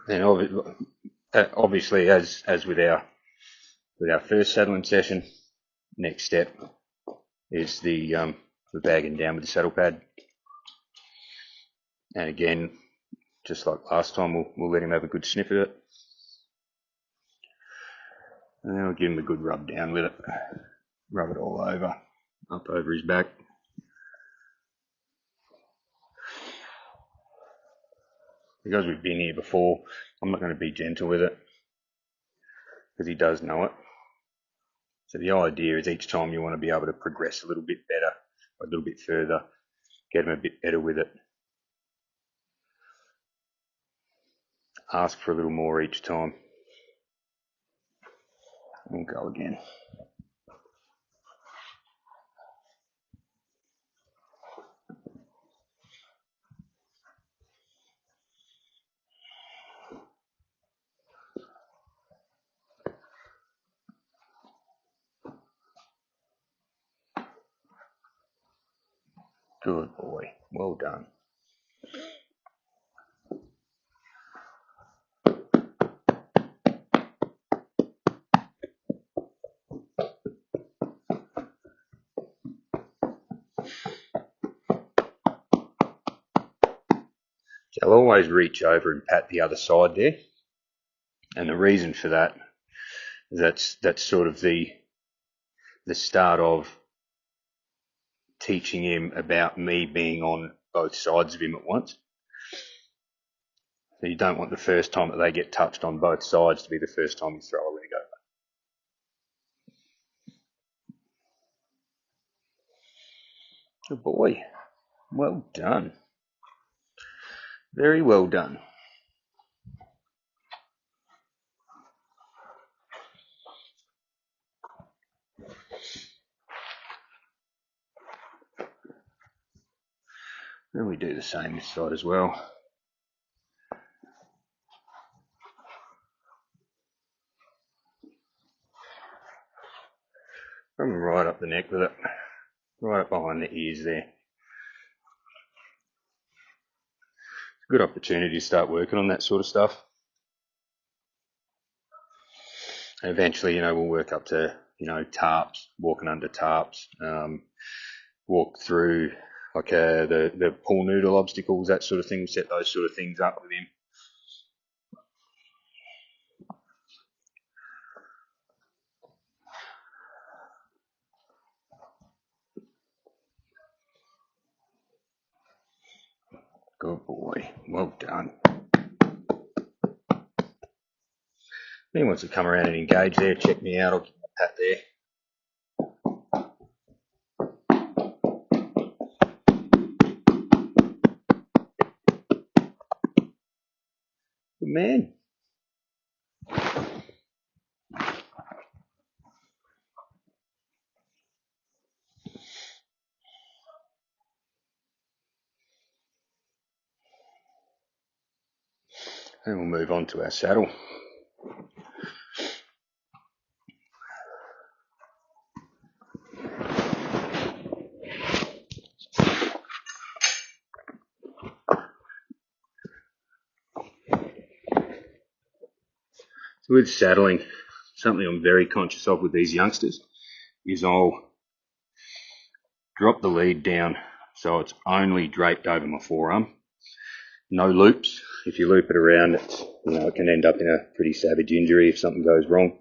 And obviously, as with our first saddling session, next step is the bagging down with the saddle pad. And again, just like last time, we'll let him have a good sniff of it. And then we'll give him a good rub down with it. Rub it all over, up over his back. Because we've been here before, I'm not going to be gentle with it, because he does know it. So the idea is each time you want to be able to progress a little bit better, or a little bit further, get him a bit better with it. Ask for a little more each time. We'll go again. Good boy. Well done. So I'll always reach over and pat the other side there. And the reason for that is that's sort of the start of teaching him about me being on both sides of him at once. So you don't want the first time that they get touched on both sides to be the first time you throw a leg over. Good boy. Well done. Very well done. Then we do the same this side as well. Come right up the neck with it, right up behind the ears there. Good opportunity to start working on that sort of stuff. And eventually, we'll work up to, tarps, walking under tarps, walk through like the pool noodle obstacles, that sort of thing. Set those sort of things up with him. Good boy. Well done. If he wants to come around and engage there, check me out. I'll give him a pat there. Good man. And we'll move on to our saddle. So with saddling, something I'm very conscious of with these youngsters is I'll drop the lead down so it's only draped over my forearm. No loops. If you loop it around, it can end up in a pretty savage injury if something goes wrong.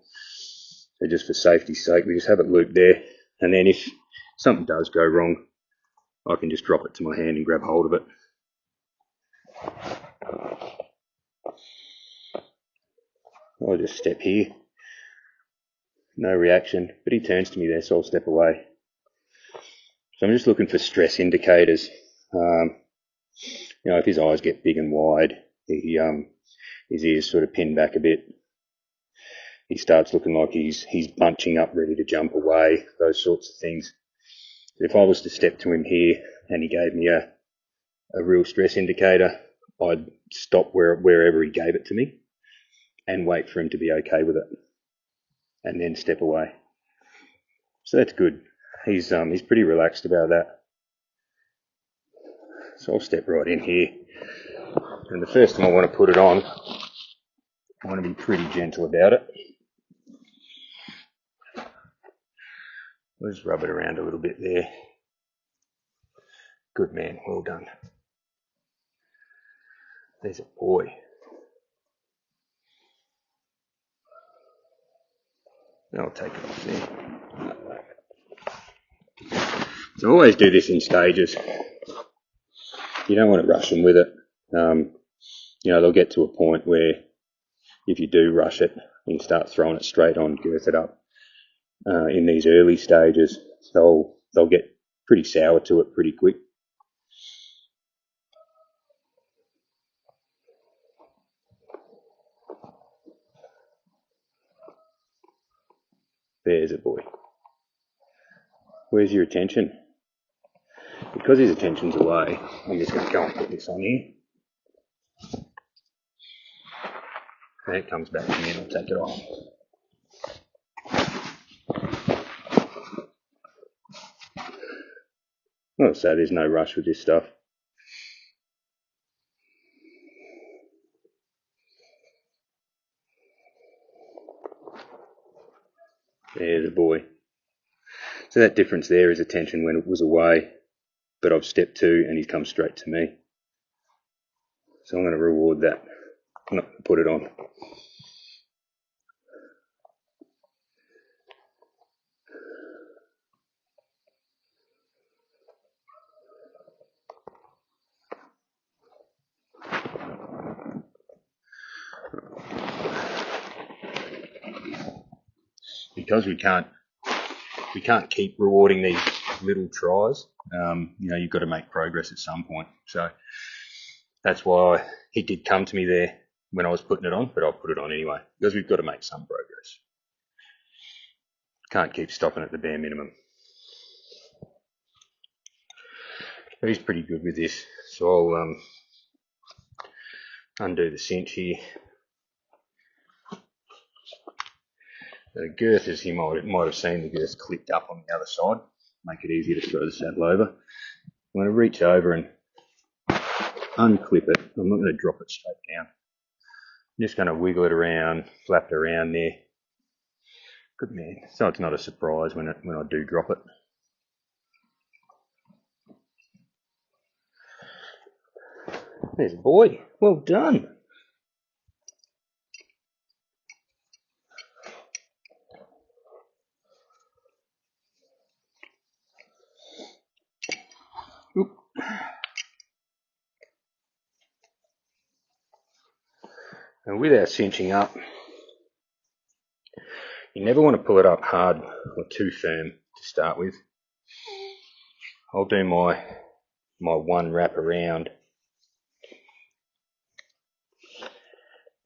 So just for safety's sake, we just have it looped there. And then if something does go wrong, I can just drop it to my hand and grab hold of it. I'll just step here. No reaction, but he turns to me there, so I'll step away. So I'm just looking for stress indicators. If his eyes get big and wide, his ears sort of pin back a bit. He starts looking like he's bunching up, ready to jump away, those sorts of things. If I was to step to him here and he gave me a real stress indicator, I'd stop wherever he gave it to me and wait for him to be okay with it and then step away. So that's good. He's pretty relaxed about that. So I'll step right in here. And the first thing I want to put it on I want to be pretty gentle about it. We'll just rub it around a little bit there. Good man, well done. There's a boy. I'll take it off there. So I always do this in stages. You don't want to rush them with it. They'll get to a point where if you do rush it and you start throwing it straight on, girth it up, in these early stages, they'll get pretty sour to it pretty quick. There's a boy. Where's your attention? Because his attention's away, I'm just going to go and put this on here. And it comes back to me and I'll take it off. Well, so there's no rush with this stuff. There's a boy. So that difference there is attention when it was away, but I've stepped two and he's come straight to me. So I'm going to reward that. I'm not going to put it on. Because we can't keep rewarding these little tries. You've got to make progress at some point. So that's why he did come to me there when I was putting it on, but I'll put it on anyway because we've got to make some progress. Can't keep stopping at the bare minimum. But he's pretty good with this, so I'll undo the cinch here. The girth, as you might have seen, the girth clipped up on the other side, make it easier to throw the saddle over. I'm going to reach over and unclip it. I'm not going to drop it straight down. I'm just going to wiggle it around, flap it around there. Good man. So it's not a surprise when I do drop it. There's a boy. Well done. Oop. And with our cinching up, you never want to pull it up hard or too firm to start with. I'll do my one wrap around.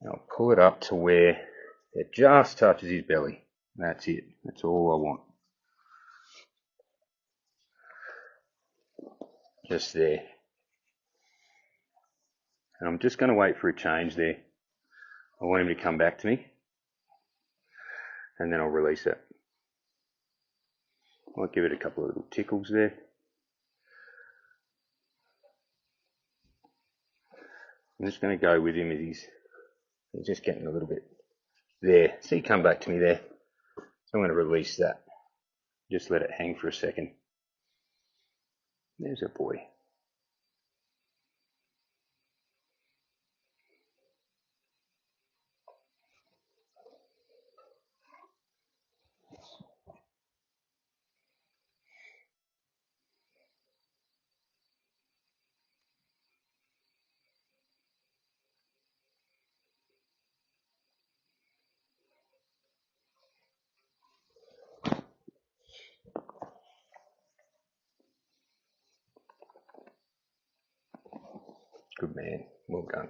And I'll pull it up to where it just touches his belly. That's it. That's all I want. Just there. And I'm just going to wait for a change there. I want him to come back to me. And then I'll release it. I'll give it a couple of little tickles there. I'm just going to go with him as he's just getting a little bit there. See, come back to me there. So I'm going to release that. Just let it hang for a second. There's a boy. Good man. Well done.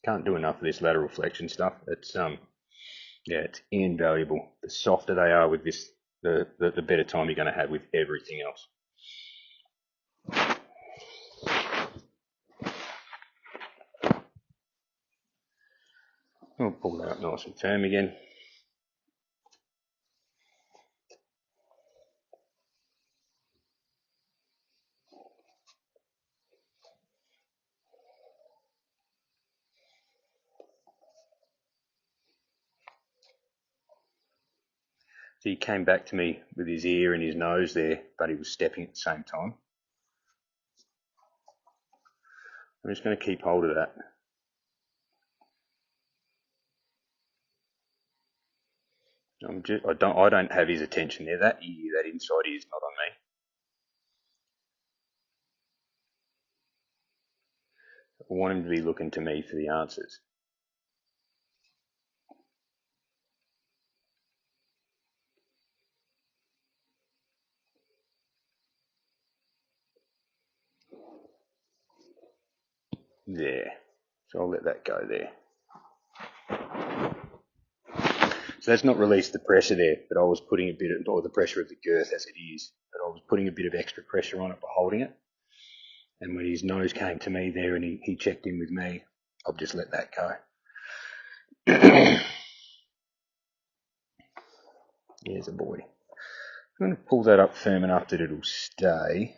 Can't do enough of this lateral flexion stuff. It's it's invaluable. The softer they are with this, the better time you're going to have with everything else. I'll pull that up nice and firm again. So he came back to me with his ear and his nose there, but he was stepping at the same time. I'm just going to keep hold of that. I don't have his attention there. That ear, that inside ear is not on me. I want him to be looking to me for the answers. There. So I'll let that go there. So that's not released the pressure there, but I was putting a bit of, or the pressure of the girth as it is, but I was putting a bit of extra pressure on it by holding it. And when his nose came to me there and he checked in with me, I'll just let that go. There's a boy. I'm going to pull that up firm enough that it'll stay.